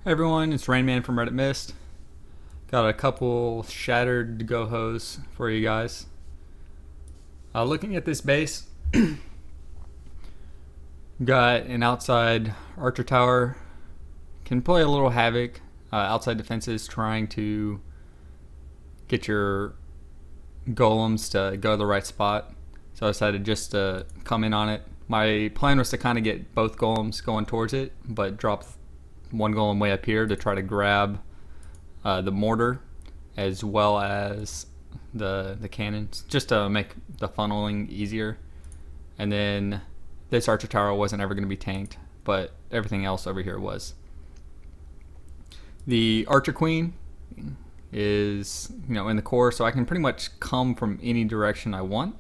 Hey everyone, it's Rainman from Reddit Mist. Got a couple shattered GoHos for you guys. Looking at this base, got an outside archer tower. Can play a little havoc. Outside defenses trying to get your golems to go to the right spot. So I decided just to come in on it. My plan was to kind of get both golems going towards it, but drop one golem way up here to try to grab the mortar as well as the cannons, just to make the funneling easier. And then this archer tower wasn't ever going to be tanked, but everything else over here was. The archer queen is in the core, so I can pretty much come from any direction I want.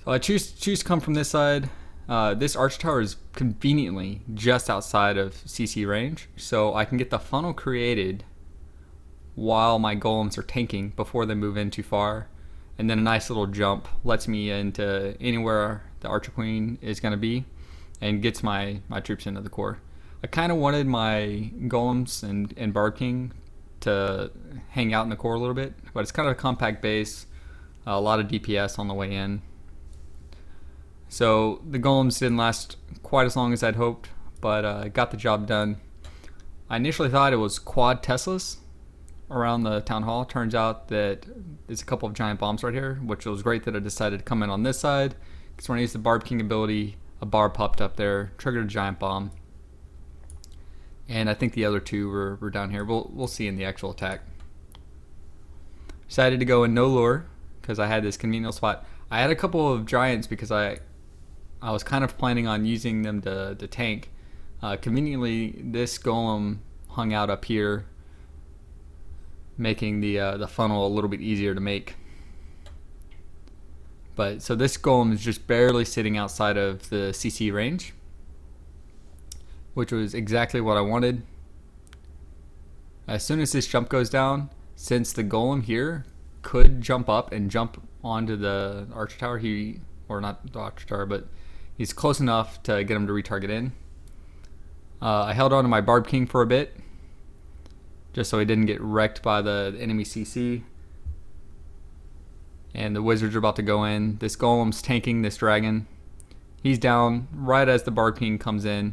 So I choose to come from this side. This archer tower is conveniently just outside of CC range, so I can get the funnel created while my golems are tanking before they move in too far. And then a nice little jump lets me into anywhere the archer queen is going to be and gets my troops into the core. I kind of wanted my golems and Barb King to hang out in the core a little bit, but it's kind of a compact base, a lot of DPS on the way in. So the golems didn't last quite as long as I'd hoped, but got the job done. I initially thought it was quad Teslas around the town hall. Turns out that there's a couple of giant bombs right here, which was great that I decided to come in on this side. Because when I used the Barb King ability, a bar popped up there, triggered a giant bomb. And I think the other two were down here. We'll see in the actual attack. Decided to go in no lure because I had this convenient spot. I had a couple of giants because I was kind of planning on using them to tank. Conveniently, this golem hung out up here, making the funnel a little bit easier to make. But so this golem is just barely sitting outside of the CC range, which was exactly what I wanted. As soon as this jump goes down, since the golem here could jump up and jump onto the archer tower, or not the archer tower, but he's close enough to get him to retarget in. I held on to my Barb King for a bit, just so he didn't get wrecked by the enemy CC. And the wizards are about to go in. This golem's tanking this dragon. He's down right as the Barb King comes in.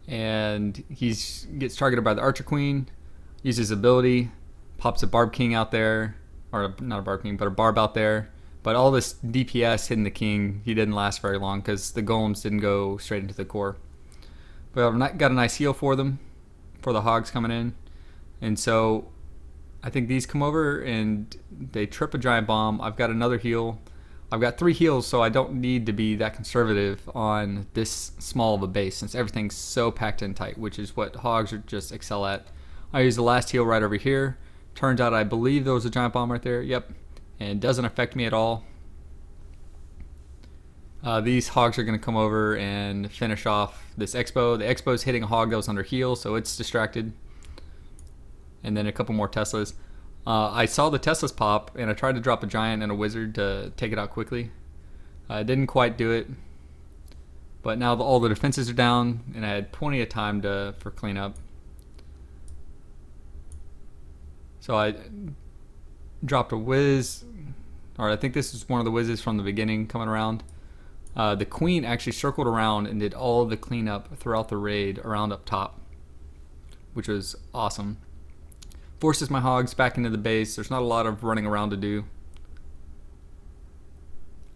And he gets targeted by the Archer Queen, uses his ability, pops a Barb King out there, or not a Barb King, but a Barb out there. But all this DPS hitting the king, he didn't last very long because the golems didn't go straight into the core. But I got a nice heal for them, for the hogs coming in. And so I think these come over and they trip a giant bomb. I've got another heal. I've got 3 heals, so I don't need to be that conservative on this small of a base since everything's so packed in tight, which is what hogs are just excel at. I use the last heal right over here. Turns out I believe there was a giant bomb right there. Yep. And it doesn't affect me at all. These hogs are going to come over and finish off this Expo. The Expo's hitting a hog that was under heal, so it's distracted. And then a couple more Teslas. I saw the Teslas pop, and I tried to drop a giant and a wizard to take it out quickly. I didn't quite do it. But now all the defenses are down, and I had plenty of time for cleanup. So I dropped a whiz, or I think this is one of the whizzes from the beginning coming around. The queen actually circled around and did all of the cleanup throughout the raid around up top, which was awesome. Forces my hogs back into the base. There's not a lot of running around to do.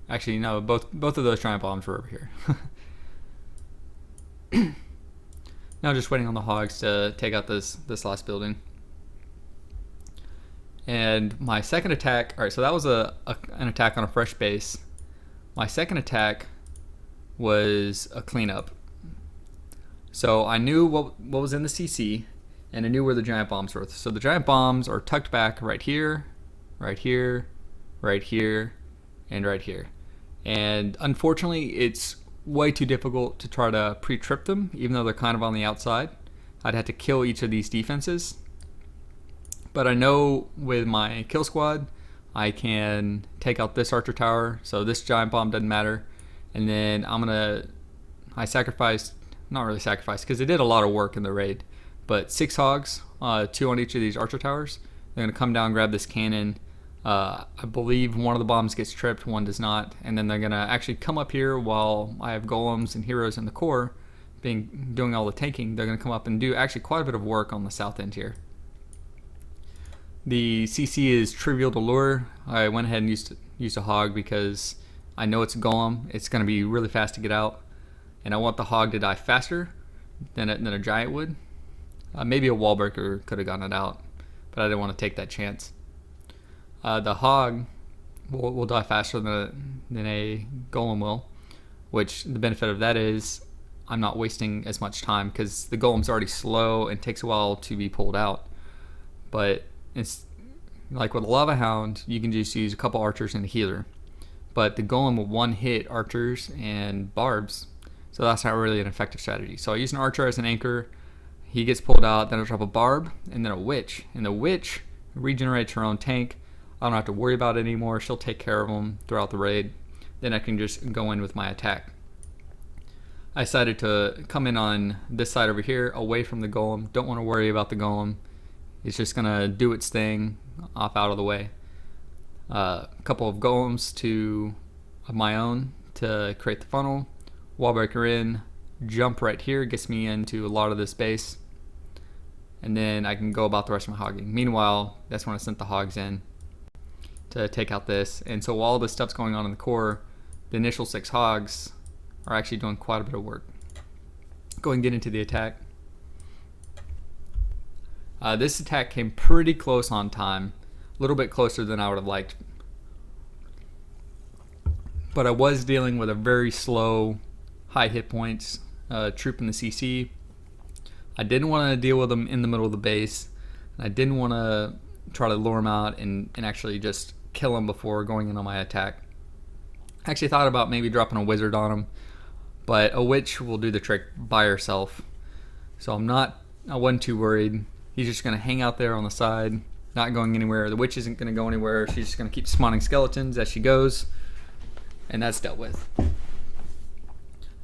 Actually, no, both of those giant bombs were over here. Now just waiting on the hogs to take out this last building. And my second attack, alright, so that was an attack on a fresh base. My second attack was a cleanup. So I knew what was in the CC, and I knew where the giant bombs were. So the giant bombs are tucked back right here, right here, right here, and right here. And unfortunately, it's way too difficult to try to pre-trip them, even though they're kind of on the outside. I'd have to kill each of these defenses. But I know with my kill squad, I can take out this archer tower, so this giant bomb doesn't matter. And then I sacrificed not really sacrifice, because they did a lot of work in the raid. But 6 hogs, 2 on each of these archer towers. They're going to come down, grab this cannon. I believe one of the bombs gets tripped, one does not. And then they're going to actually come up here while I have golems and heroes in the core doing all the tanking. They're going to come up and do actually quite a bit of work on the south end here. The CC is trivial to lure. I went ahead and used a hog because I know it's a golem. It's going to be really fast to get out. And I want the hog to die faster than a giant would. Maybe a wall breaker could have gotten it out, but I didn't want to take that chance. The hog will die faster than a golem will, which the benefit of that is I'm not wasting as much time because the golem's already slow and takes a while to be pulled out. But it's like with a lava hound, you can just use a couple archers and a healer. But the golem will one-hit archers and barbs, so that's not really an effective strategy. So I use an archer as an anchor. He gets pulled out, then I drop a barb, and then a witch. And the witch regenerates her own tank. I don't have to worry about it anymore. She'll take care of them throughout the raid. Then I can just go in with my attack. I decided to come in on this side over here, away from the golem. Don't want to worry about the golem. It's just going to do its thing off out of the way. A couple of golems of my own to create the funnel. Wall breaker in, jump right here, gets me into a lot of this base. And then I can go about the rest of my hogging. Meanwhile, that's when I sent the hogs in to take out this. And so while all this stuff's going on in the core, the initial 6 hogs are actually doing quite a bit of work. Go and get into the attack. This attack came pretty close on time, a little bit closer than I would have liked. But I was dealing with a very slow, high hit points troop in the CC. I didn't want to deal with them in the middle of the base. And I didn't want to try to lure them out and actually just kill them before going in on my attack. I actually thought about maybe dropping a wizard on them, but a witch will do the trick by herself. So I wasn't too worried. He's just going to hang out there on the side, not going anywhere. The witch isn't going to go anywhere. She's just going to keep spawning skeletons as she goes, and that's dealt with.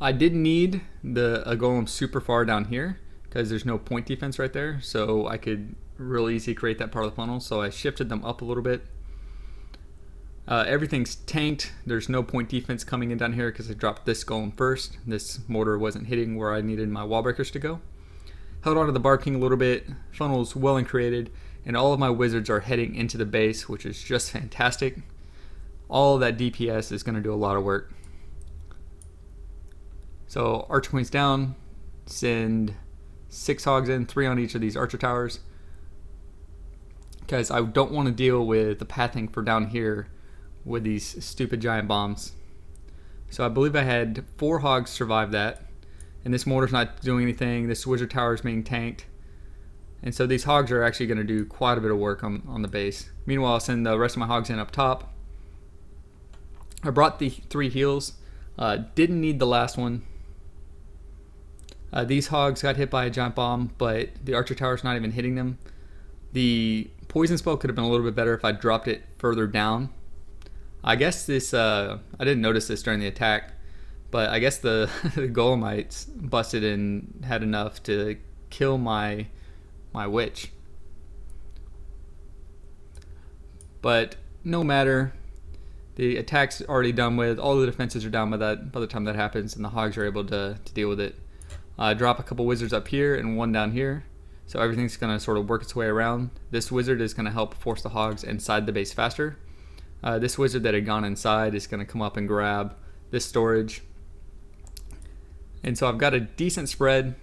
I didn't need a golem super far down here because there's no point defense right there, so I could real easy create that part of the funnel. So I shifted them up a little bit. Everything's tanked. There's no point defense coming in down here because I dropped this golem first. This mortar wasn't hitting where I needed my wall breakers to go. Held on to the Barb King a little bit. Funnel's well and created, and all of my wizards are heading into the base, which is just fantastic. All of that DPS is going to do a lot of work. So Archer Queen's down. Send 6 hogs in, 3 on each of these archer towers, because I don't want to deal with the pathing for down here with these stupid giant bombs. So I believe I had 4 hogs survive that, and this mortar's not doing anything. This wizard tower is being tanked, and so these hogs are actually going to do quite a bit of work on the base. Meanwhile, I'll send the rest of my hogs in up top. I brought the 3 heals. Didn't need the last one. These hogs got hit by a giant bomb, but the archer tower's not even hitting them. The poison spell could have been a little bit better if I dropped it further down. I guess this, I didn't notice this during the attack, but I guess the golemites busted and had enough to kill my witch. But no matter, the attack's already done with, all the defenses are down by the time that happens, and the hogs are able to deal with it. Drop a couple wizards up here and 1 down here, so everything's going to sort of work its way around. This wizard is going to help force the hogs inside the base faster. This wizard that had gone inside is going to come up and grab this storage. And so I've got a decent spread.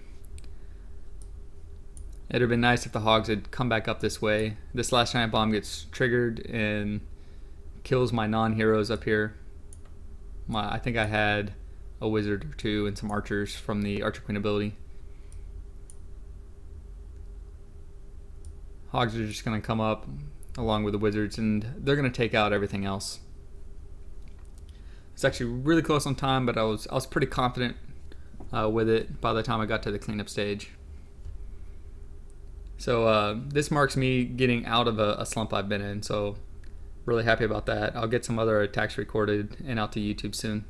It would have been nice if the hogs had come back up this way. This last giant bomb gets triggered and kills my non-heroes up here. I think I had a wizard or 2 and some archers from the Archer Queen ability. Hogs are just going to come up along with the wizards, and they're going to take out everything else. It's actually really close on time, but I was pretty confident with it by the time I got to the cleanup stage. So this marks me getting out of a slump I've been in, so really happy about that. I'll get some other attacks recorded and out to YouTube soon.